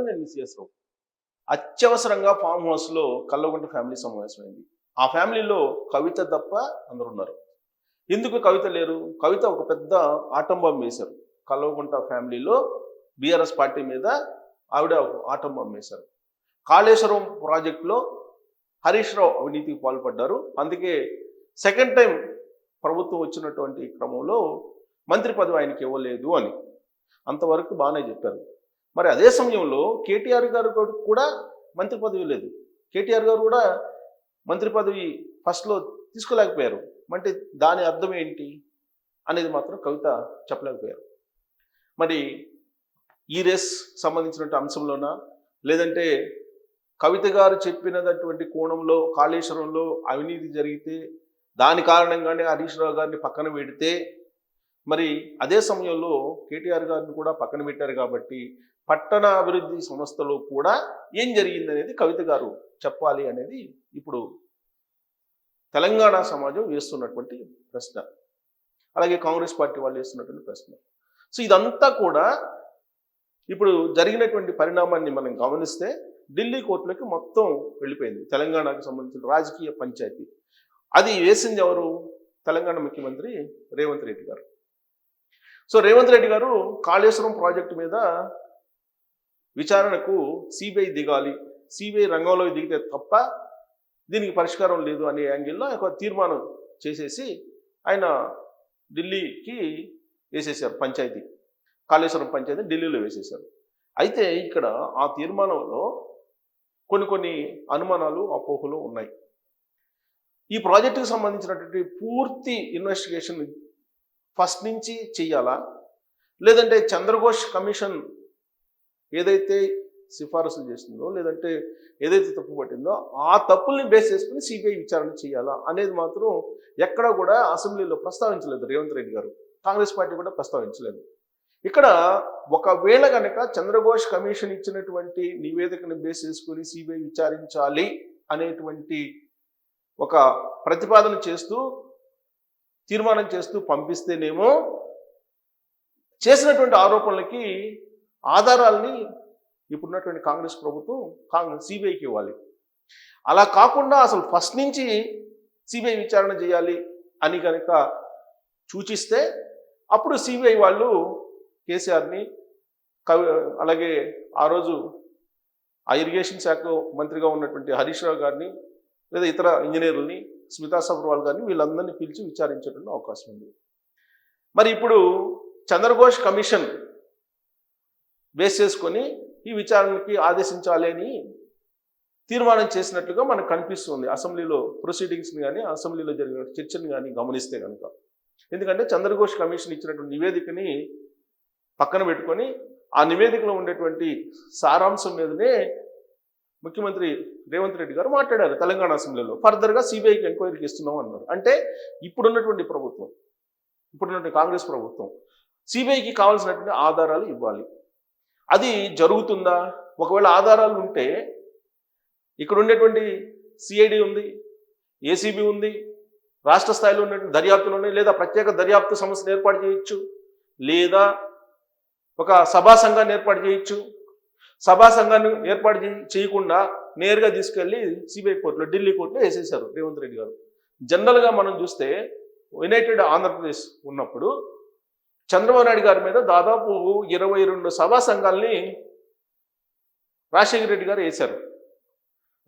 నేను సిఎస్ రావు అత్యవసరంగా ఫామ్ హౌస్లో కల్వకుంట్ల ఫ్యామిలీ సమావేశమైంది. ఆ ఫ్యామిలీలో కవిత తప్ప అందరు ఉన్నారు. ఎందుకు కవిత లేరు? కవిత ఒక పెద్ద ఆటం బాంబు వేశారు కల్వకుంట్ల ఫ్యామిలీలో. బీఆర్ఎస్ పార్టీ మీద ఆవిడ ఆటం బాంబు వేశారు. కాళేశ్వరం ప్రాజెక్టులో హరీష్ రావు అవినీతికి పాల్పడ్డారు. అందుకే సెకండ్ టైం ప్రభుత్వం వచ్చినటువంటి క్రమంలో మంత్రి పదవి ఆయనకి ఇవ్వలేదు అని అంతవరకు బాగానే చెప్పారు. మరి అదే సమయంలో కేటీఆర్ గారు కూడా మంత్రి పదవి లేదు. కేటీఆర్ గారు కూడా మంత్రి పదవి ఫస్ట్లో తీసుకోలేకపోయారు. అంటే దాని అర్థం ఏంటి అనేది మాత్రం కవిత చెప్పలేకపోయారు. మరి ఈ రేస్ సంబంధించినటువంటి అంశంలోనా, లేదంటే కవిత గారు చెప్పినటువంటి కోణంలో కాళేశ్వరంలో అవినీతి జరిగితే దాని కారణంగానే హరీష్ రావు గారిని పక్కన పెడితే, మరి అదే సమయంలో కేటీఆర్ గారిని కూడా పక్కన పెట్టారు కాబట్టి పట్టణ అభివృద్ధి సంస్థలో కూడా ఏం జరిగింది అనేది కవిత గారు చెప్పాలి అనేది ఇప్పుడు తెలంగాణ సమాజం వేస్తున్నటువంటి ప్రశ్న, అలాగే కాంగ్రెస్ పార్టీ వాళ్ళు వేస్తున్నటువంటి ప్రశ్న. సో ఇదంతా కూడా ఇప్పుడు జరిగినటువంటి పరిణామాన్ని మనం గమనిస్తే ఢిల్లీ కోర్టులోకి మొత్తం వెళ్ళిపోయింది. తెలంగాణకు సంబంధించిన రాజకీయ పంచాయతీ అది వేసింది ఎవరు? తెలంగాణ ముఖ్యమంత్రి రేవంత్ రెడ్డి గారు. సో రేవంత్ రెడ్డి గారు కాళేశ్వరం ప్రాజెక్టు మీద విచారణకు సిబిఐ దిగాలి, సిబిఐ రంగంలో దిగితే తప్ప దీనికి పరిష్కారం లేదు అనే యాంగిల్లో ఒక తీర్మానం చేసేసి ఆయన ఢిల్లీకి వేసేసారు. పంచాయతీ కాళేశ్వరం పంచాయతీ ఢిల్లీలో వేసేశారు. అయితే ఇక్కడ ఆ తీర్మానంలో కొన్ని అనుమానాలు అపోహలు ఉన్నాయి. ఈ ప్రాజెక్టుకు సంబంధించినటువంటి పూర్తి ఇన్వెస్టిగేషన్ ఫస్ట్ నుంచి చెయ్యాలా, లేదంటే చంద్రఘోష్ కమిషన్ ఏదైతే సిఫారసులు చేస్తుందో, లేదంటే ఏదైతే తప్పు పట్టిందో ఆ తప్పుల్ని బేస్ చేసుకుని సిబిఐ విచారణ చేయాలా అనేది మాత్రం ఎక్కడా కూడా అసెంబ్లీలో ప్రస్తావించలేదు రేవంత్ రెడ్డి గారు. కాంగ్రెస్ పార్టీ కూడా ప్రస్తావించలేదు. ఇక్కడ ఒకవేళ కనుక చంద్రఘోష్ కమిషన్ ఇచ్చినటువంటి నివేదికను బేస్ చేసుకుని సిబిఐ విచారించాలి అనేటువంటి ఒక ప్రతిపాదన చేస్తూ తీర్మానం చేస్తూ పంపిస్తేనేమో చేసినటువంటి ఆరోపణలకి ఆధారాలని ఇప్పుడున్నటువంటి కాంగ్రెస్ ప్రభుత్వం సిబిఐకి ఇవ్వాలి. అలా కాకుండా అసలు ఫస్ట్ నుంచి సిబిఐ విచారణ చేయాలి అని కనుక సూచిస్తే అప్పుడు సిబిఐ వాళ్ళు కేసీఆర్ని అలాగే ఆ రోజు ఆ ఇరిగేషన్ శాఖ మంత్రిగా ఉన్నటువంటి హరీష్ రావు గారిని లేదా ఇతర ఇంజనీర్లని స్మితా సబర్వాల్ గారిని వీళ్ళందరినీ పిలిచి విచారించేటువంటి అవకాశం ఉంది. మరి ఇప్పుడు చంద్రఘోష్ కమిషన్ బేస్ చేసుకొని ఈ విచారణకి ఆదేశించాలి అని తీర్మానం చేసినట్లుగా మనకు కనిపిస్తుంది అసెంబ్లీలో ప్రొసీడింగ్స్ని కానీ అసెంబ్లీలో జరిగిన చర్చని కానీ గమనిస్తే కనుక. ఎందుకంటే చంద్రఘోష్ కమిషన్ ఇచ్చినటువంటి నివేదికని పక్కన పెట్టుకొని ఆ నివేదికలో ఉండేటువంటి సారాంశం మీదనే ముఖ్యమంత్రి రేవంత్ రెడ్డి గారు మాట్లాడారు తెలంగాణ అసెంబ్లీలో. ఫర్దర్గా సిబిఐకి ఎంక్వైరీకి ఇస్తున్నాం అన్నారు. అంటే ఇప్పుడున్నటువంటి ప్రభుత్వం, ఇప్పుడున్నటువంటి కాంగ్రెస్ ప్రభుత్వం సిబిఐకి కావాల్సినటువంటి ఆధారాలు ఇవ్వాలి. అది జరుగుతుందా? ఒకవేళ ఆధారాలు ఉంటే ఇక్కడ ఉండేటువంటి సిఐడి ఉంది, ఏసీబీ ఉంది, రాష్ట్ర స్థాయిలో ఉన్నటువంటి దర్యాప్తులు ఉన్నాయి, లేదా ప్రత్యేక దర్యాప్తు సంస్థను ఏర్పాటు చేయొచ్చు, లేదా ఒక సభా సంఘాన్ని ఏర్పాటు చేయొచ్చు. సభా సంఘాన్ని ఏర్పాటు చేయకుండా నేరుగా తీసుకెళ్లి సిబిఐ కోర్టులో ఢిల్లీ కోర్టులో వేసేశారు రేవంత్ రెడ్డి గారు. జనరల్గా మనం చూస్తే యునైటెడ్ ఆంధ్రప్రదేశ్ ఉన్నప్పుడు చంద్రబాబు నాయుడు గారి మీద దాదాపు 22 సభా సంఘాలని రాజశేఖర రెడ్డి గారు వేశారు.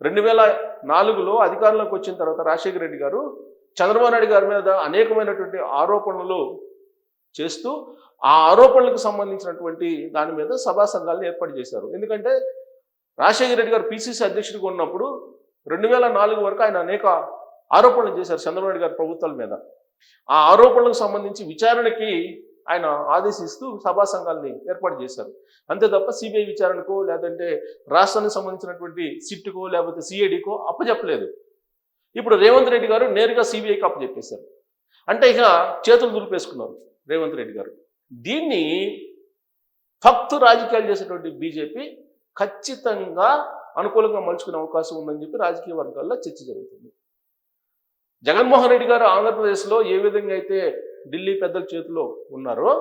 2004లో అధికారంలోకి వచ్చిన తర్వాత రాజశేఖర రెడ్డి గారు చంద్రబాబు నాయుడు గారి మీద అనేకమైనటువంటి ఆరోపణలు చేస్తూ ఆ ఆరోపణలకు సంబంధించినటువంటి దాని మీద సభా సంఘాలను ఏర్పాటు చేశారు. ఎందుకంటే రాజశేఖర రెడ్డి గారు పిసిసి అధ్యక్షుడిగా ఉన్నప్పుడు 2004 వరకు ఆయన అనేక ఆరోపణలు చేశారు చంద్రబాబు నాయుడు గారి ప్రభుత్వాల మీద. ఆ ఆరోపణలకు సంబంధించి విచారణకి ఆయన ఆదేశిస్తూ సభా సంఘాలని ఏర్పాటు చేశారు. అంతే తప్ప సిబిఐ విచారణకో లేదంటే రాష్ట్రానికి సంబంధించినటువంటి సిట్కో లేకపోతే సిఐడికో అప్పచెప్పలేదు. ఇప్పుడు రేవంత్ రెడ్డి గారు నేరుగా సిబిఐకి అప్పచెప్పేశారు. అంటే ఇక చేతులు దులిపేసుకున్నారు రేవంత్ రెడ్డి గారు. దీన్ని ఫక్తు రాజకీయాలు చేసేటువంటి బీజేపీ ఖచ్చితంగా అనుకూలంగా మలుచుకునే అవకాశం ఉందని చెప్పి రాజకీయ వర్గాల్లో చర్చ జరుగుతుంది. జగన్మోహన్ రెడ్డి గారు ఆంధ్రప్రదేశ్లో ఏ విధంగా అయితే ఢిల్లీ పెద్దల చేతిలో ఉన్నారో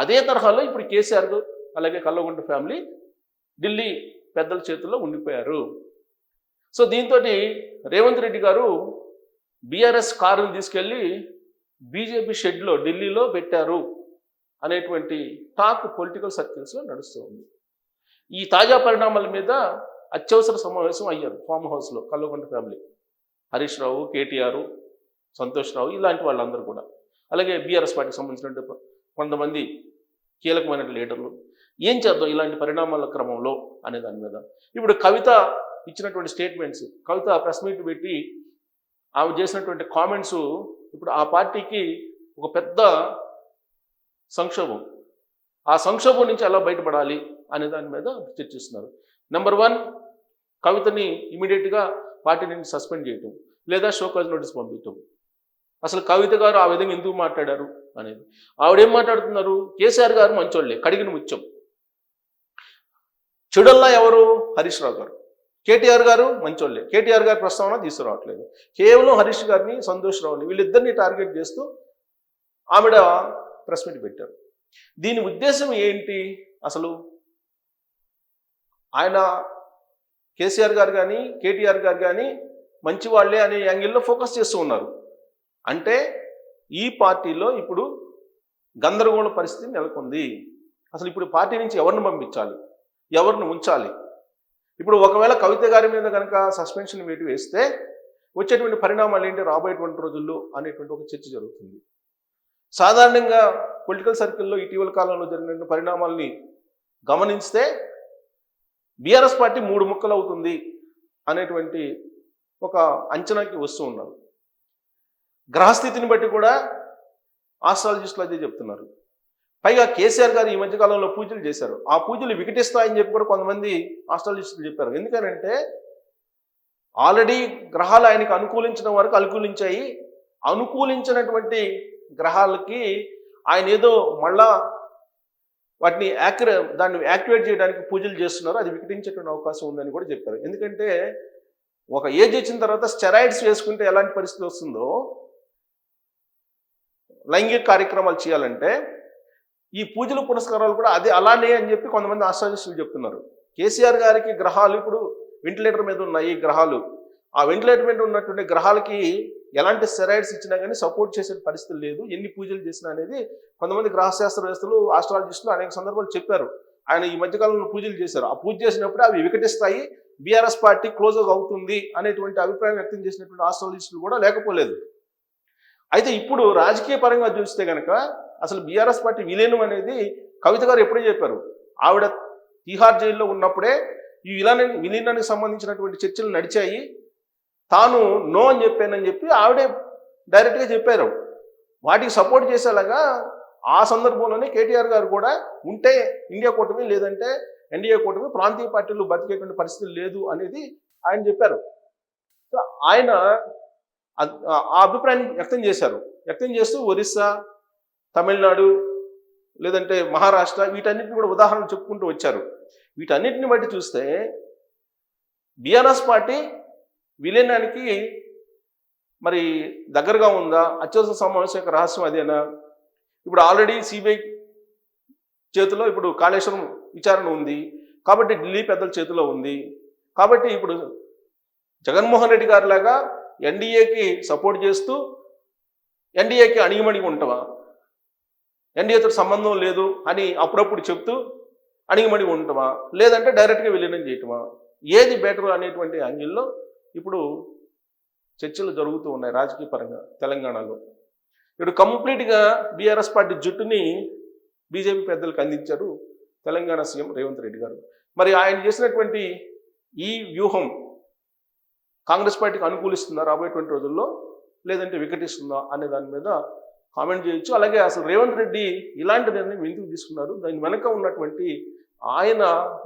అదే తరహాలో ఇప్పుడు కేసీఆర్ అలాగే కల్వకుంట్ల ఫ్యామిలీ ఢిల్లీ పెద్దల చేతుల్లో ఉండిపోయారు. సో దీంతో రేవంత్ రెడ్డి గారు బీఆర్ఎస్ కారుని తీసుకెళ్ళి బీజేపీ షెడ్లో ఢిల్లీలో పెట్టారు అనేటువంటి టాక్ పొలిటికల్ సర్కిల్స్లో నడుస్తూ ఉంది. ఈ తాజా పరిణామాల మీద అత్యవసర సమావేశం అయ్యారు ఫామ్ హౌస్లో కల్వకుంట్ల ఫ్యామిలీ, హరీష్ రావు, కేటీఆర్, సంతోష్ రావు ఇలాంటి వాళ్ళందరూ కూడా, అలాగే బీఆర్ఎస్ పార్టీకి సంబంధించిన కొంతమంది కీలకమైన లీడర్లు. ఏం చేద్దాం ఇలాంటి పరిణామాల క్రమంలో అనే దాని మీద ఇప్పుడు కవిత ఇచ్చినటువంటి స్టేట్మెంట్స్, కవిత ప్రెస్ మీట్ పెట్టి ఆమె చేసినటువంటి కామెంట్స్ ఇప్పుడు ఆ పార్టీకి ఒక పెద్ద సంక్షోభం. ఆ సంక్షోభం నుంచి ఎలా బయటపడాలి అనే దాని మీద చర్చిస్తున్నారు. నెంబర్ 1, కవితని ఇమీడియట్గా పార్టీ నుంచి సస్పెండ్ చేయటం లేదా షోకాజ్ నోటీస్ పంపించడం. అసలు కవిత గారు ఆ విధంగా ఎందుకు మాట్లాడారు అనేది. ఆవిడేం మాట్లాడుతున్నారు, కేసీఆర్ గారు మంచోళ్ళే, కడిగిన ముత్యం. చెడుల్లా ఎవరు, హరీష్ రావు గారు. కేటీఆర్ గారు మంచోళ్ళే, కేటీఆర్ గారి ప్రస్తావన తీసుకురావట్లేదు. కేవలం హరీష్ గారిని, సంతోష్ రావుని వీళ్ళిద్దరిని టార్గెట్ చేస్తూ ఆవిడ ప్రెస్ మీట్ పెట్టారు. దీని ఉద్దేశం ఏంటి అసలు? ఆయన కేసీఆర్ గారు కానీ కేటీఆర్ గారు కానీ మంచి వాళ్ళే అనే యాంగిల్లో ఫోకస్ చేస్తూ ఉన్నారు. అంటే ఈ పార్టీలో ఇప్పుడు గందరగోళ పరిస్థితి నెలకొంది. అసలు ఇప్పుడు పార్టీ నుంచి ఎవరిని పంపించాలి, ఎవరిని ఉంచాలి? ఇప్పుడు ఒకవేళ కవిత గారి మీద కనుక సస్పెన్షన్ వేటు వేస్తే వచ్చేటువంటి పరిణామాలు ఏంటి రాబోయేటువంటి రోజుల్లో అనేటువంటి ఒక చర్చ జరుగుతుంది. సాధారణంగా పొలిటికల్ సర్కిల్లో ఇటీవల కాలంలో జరిగిన పరిణామాల్ని గమనిస్తే బీఆర్ఎస్ పార్టీ 3 ముక్కలు అవుతుంది అనేటువంటి ఒక అంచనాకి వస్తూ ఉన్నారు. గ్రహస్థితిని బట్టి కూడా ఆస్ట్రాలజిస్టులు అదే చెప్తున్నారు. పైగా కేసీఆర్ గారు ఈ మధ్యకాలంలో పూజలు చేశారు. ఆ పూజలు వికటిస్తాయని చెప్పి కూడా కొంతమంది ఆస్ట్రాలజిస్టులు చెప్పారు. ఎందుకనంటే ఆల్రెడీ గ్రహాలు ఆయనకి అనుకూలించడం వరకు అనుకూలించాయి. అనుకూలించినటువంటి గ్రహాలకి ఆయన ఏదో మళ్ళా వాటిని దాన్ని యాక్టివేట్ చేయడానికి పూజలు చేస్తున్నారు, అది వికటించేటువంటి అవకాశం ఉందని కూడా చెప్పారు. ఎందుకంటే ఒక ఏజ్ వచ్చిన తర్వాత స్టెరాయిడ్స్ వేసుకుంటే ఎలాంటి పరిస్థితి వస్తుందో, లైంగిక కార్యక్రమాలు చేయాలంటే ఈ పూజలు పునస్కారాలు కూడా అదే అలానే అని చెప్పి కొంతమంది ఆస్ట్రాలజిస్టులు చెప్తున్నారు. కేసీఆర్ గారికి గ్రహాలు ఇప్పుడు వెంటిలేటర్ మీద ఉన్నాయి గ్రహాలు. ఆ వెంటిలేటర్ మీద ఉన్నటువంటి గ్రహాలకి ఎలాంటి స్టెరాయిడ్స్ ఇచ్చినా కానీ సపోర్ట్ చేసే పరిస్థితి లేదు, ఎన్ని పూజలు చేసినా అనేది కొంతమంది గ్రహశాస్త్రవేత్తలు, ఆస్ట్రాలజిస్టులు అనేక సందర్భాలు చెప్పారు. ఆయన ఈ మధ్యకాలంలో పూజలు చేశారు. ఆ పూజ చేసినప్పుడు అవి వికటిస్తాయి, బీఆర్ఎస్ పార్టీ క్లోజ్ అవుతుంది అనేటువంటి అభిప్రాయం వ్యక్తం చేసినటువంటి ఆస్ట్రాలజిస్టులు కూడా లేకపోలేదు. అయితే ఇప్పుడు రాజకీయ పరంగా చూస్తే కనుక అసలు బీఆర్ఎస్ పార్టీ విలీనం అనేది కవిత గారు ఎప్పుడే చెప్పారు. ఆవిడ తిహార్ జైల్లో ఉన్నప్పుడే ఈ విలీనానికి సంబంధించినటువంటి చర్చలు నడిచాయి, తాను నో అని చెప్పానని చెప్పి ఆవిడే డైరెక్ట్గా చెప్పారు. వాటికి సపోర్ట్ చేసేలాగా ఆ సందర్భంలోనే కేటీఆర్ గారు కూడా ఉంటే ఇండియా కూటమి లేదంటే ఎన్డీఏ కూటమి, ప్రాంతీయ పార్టీలు బతికేటువంటి పరిస్థితి లేదు అనేది ఆయన చెప్పారు. సో ఆయన ఆ అభిప్రాయాన్ని వ్యక్తం చేశారు. వ్యక్తం చేస్తూ ఒరిస్సా, తమిళనాడు లేదంటే మహారాష్ట్ర వీటన్నిటిని కూడా ఉదాహరణలు చెప్పుకుంటూ వచ్చారు. వీటన్నిటిని బట్టి చూస్తే బీఆర్ఎస్ పార్టీ విలీనానికి మరి దగ్గరగా ఉందా? అత్యవసర సమావేశం యొక్క రహస్యం అదేనా? ఇప్పుడు ఆల్రెడీ సిబిఐ చేతిలో ఇప్పుడు కాళేశ్వరం విచారణ ఉంది కాబట్టి ఢిల్లీ పెద్దల చేతిలో ఉంది కాబట్టి ఇప్పుడు జగన్మోహన్ రెడ్డి గారి లాగా ఎన్డీఏకి సపోర్ట్ చేస్తూ ఎన్డీఏకి అణిగిమణిగి ఉంటావా, ఎన్డీఏతో సంబంధం లేదు అని అప్పుడప్పుడు చెప్తూ అణిగిమణిగి ఉంటావా, లేదంటే డైరెక్ట్గా విలీనం చేయటమా, ఏది బెటర్ అనేటువంటి యాంగిల్లో ఇప్పుడు చర్చలు జరుగుతూ ఉన్నాయి రాజకీయ పరంగా తెలంగాణలో. ఇప్పుడు కంప్లీట్గా బీఆర్ఎస్ పార్టీ జుట్టుని బీజేపీ పెద్దలకు అందించారు తెలంగాణ సీఎం రేవంత్ రెడ్డి గారు. మరి ఆయన చేసినటువంటి ఈ వ్యూహం కాంగ్రెస్ పార్టీకి అనుకూలిస్తుందా రాబోయేటువంటి రోజుల్లో, లేదంటే వికటిస్తుందా అనే దాని మీద కామెంట్ చేయొచ్చు. అలాగే అసలు రేవంత్ రెడ్డి ఇలాంటి నిర్ణయం ఎందుకు తీసుకున్నారు, దాని వెనక ఉన్నటువంటి ఆయన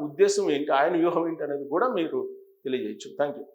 ఉద్దేశం ఏంటి, ఆయన వ్యూహం ఏంటి అనేది కూడా మీరు తెలియజేయచ్చు. Thank you.